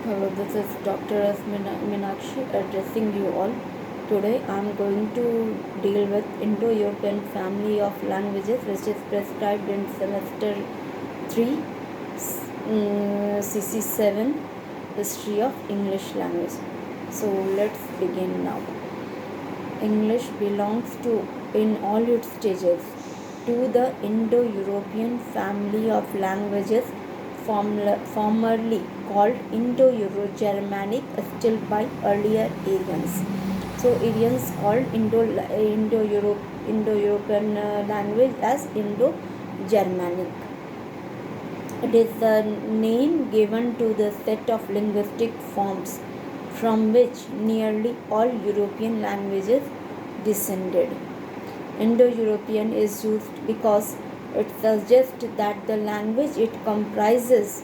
Hello, this is Dr. S. Minakshi addressing you all. Today I am going to deal with Indo-European family of languages which is prescribed in semester 3 CC7 History of English Language. So let's begin now. English belongs to, in all its stages, to the Indo-European family of languages formerly called Indo-Euro-Germanic, still by earlier Aryans. So Aryans called Indo-European language as Indo-Germanic. It is the name given to the set of linguistic forms from which nearly all European languages descended. Indo-European is used because it suggests that the language it comprises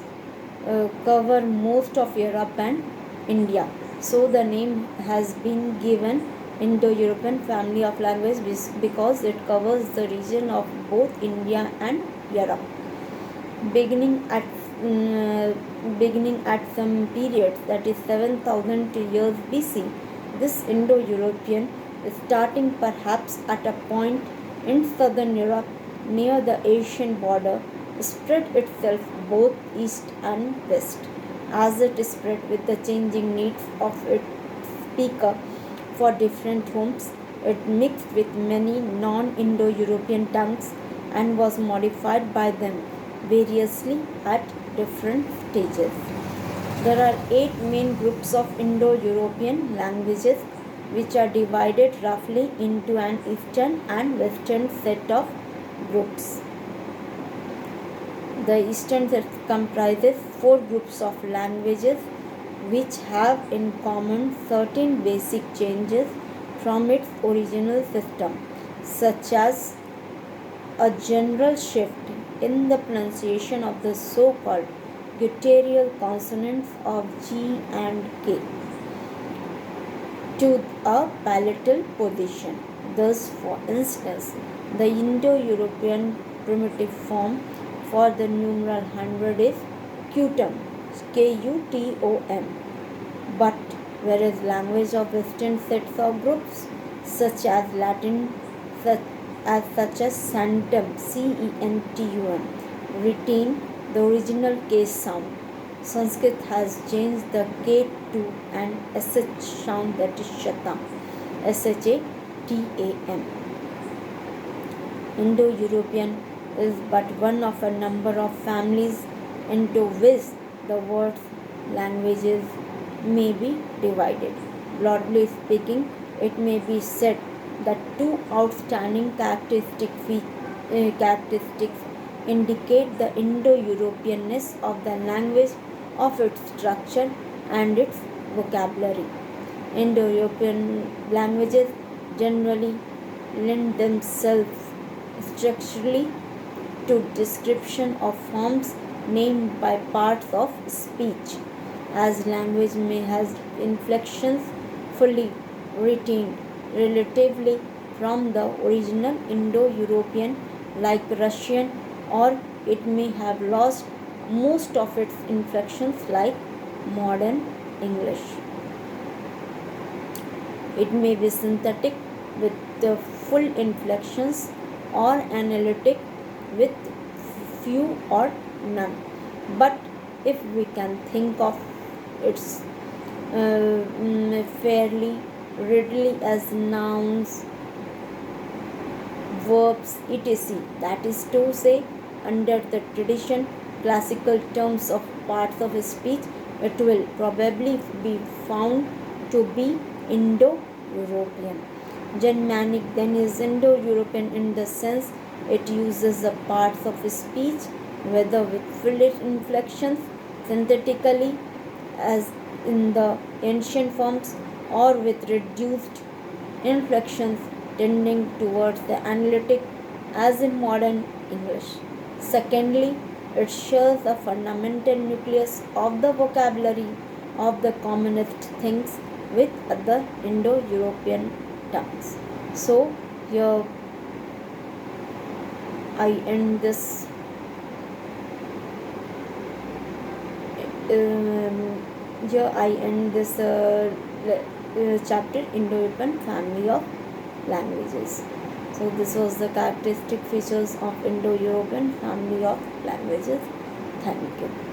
cover most of Europe and India. So the name has been given Indo-European family of languages because it covers the region of both India and Europe. Beginning at some periods, that is 7,000 years BC, this Indo-European is starting perhaps at a point in southern Europe near the Asian border, spread itself both east and west. As it spread with the changing needs of its speaker for different homes, it mixed with many non-Indo-European tongues and was modified by them variously at different stages. There are 8 main groups of Indo-European languages which are divided roughly into an eastern and western set of groups. The eastern set comprises 4 groups of languages which have in common certain basic changes from its original system, such as a general shift in the pronunciation of the so-called guttural consonants of G and K to a palatal position. Thus, for instance, the Indo-European primitive form for the numeral 100 is Kutom, Kutom. But whereas language of Western sets of groups such as Latin, such as Santum, Centum, retain the original case sound. Sanskrit has changed the K to an SH sound, that is Shatam, Shatam. Indo-European is but one of a number of families into which the world's languages may be divided. Broadly speaking, it may be said that 2 outstanding characteristics indicate the Indo-Europeanness of the language, of its structure and its vocabulary. Indo-European languages generally lend themselves structurally to description of forms named by parts of speech, as language may have inflections fully retained relatively from the original Indo-European, like Russian, or it may have lost most of its inflections like modern English. It may be synthetic with the full inflections or analytic with few or none. But if we can think of its fairly readily as nouns, verbs, etc., that is to say, under the tradition classical terms of parts of speech, it will probably be found to be Indo-European. Germanic then is Indo-European in the sense it uses the parts of speech, whether with full inflections synthetically as in the ancient forms, or with reduced inflections tending towards the analytic as in modern English. Secondly, it shares a fundamental nucleus of the vocabulary of the commonest things with other Indo-European tongues. So here I end this here I end this chapter, Indo-European family of languages. So this was the characteristic features of Indo-European family of languages. Thank you.